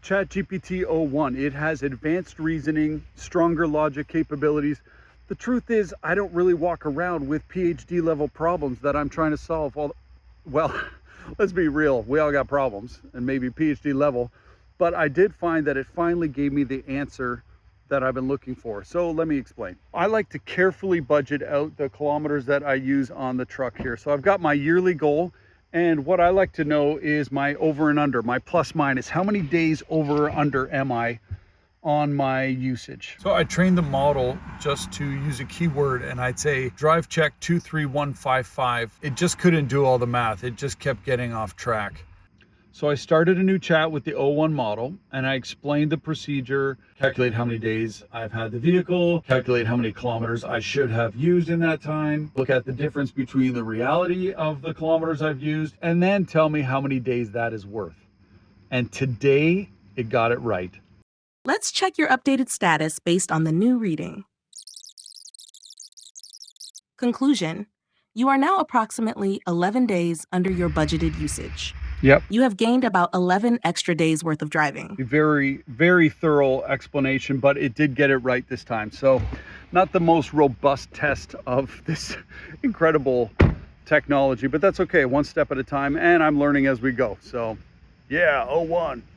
ChatGPT-o1. It has advanced reasoning, stronger logic capabilities. The truth is, I don't really walk around with PhD level problems that I'm trying to solve. Well, let's be real, we all got problems, and maybe PhD level, but I did find that it finally gave me the answer that I've been looking for. So let me explain. I like to carefully budget out the kilometers that I use on the truck here. So I've got my yearly goal, and what I like to know is my over and under, my plus minus. How many days over or under am I on my usage? So I trained the model just to use a keyword, and I'd say drive check 23155. It just couldn't do all the math. It just kept getting off track. So I started a new chat with the O1 model, and I explained the procedure, calculate how many days I've had the vehicle, calculate how many kilometers I should have used in that time, look at the difference between the reality of the kilometers I've used, and then tell me how many days that is worth. And today it got it right. Let's check your updated status based on the new reading. Conclusion: you are now approximately 11 days under your budgeted usage. Yep. You have gained about 11 extra days worth of driving. Very, very thorough explanation, but it did get it right this time. So not the most robust test of this incredible technology, but that's okay. One step at a time, and I'm learning as we go. So yeah, O1.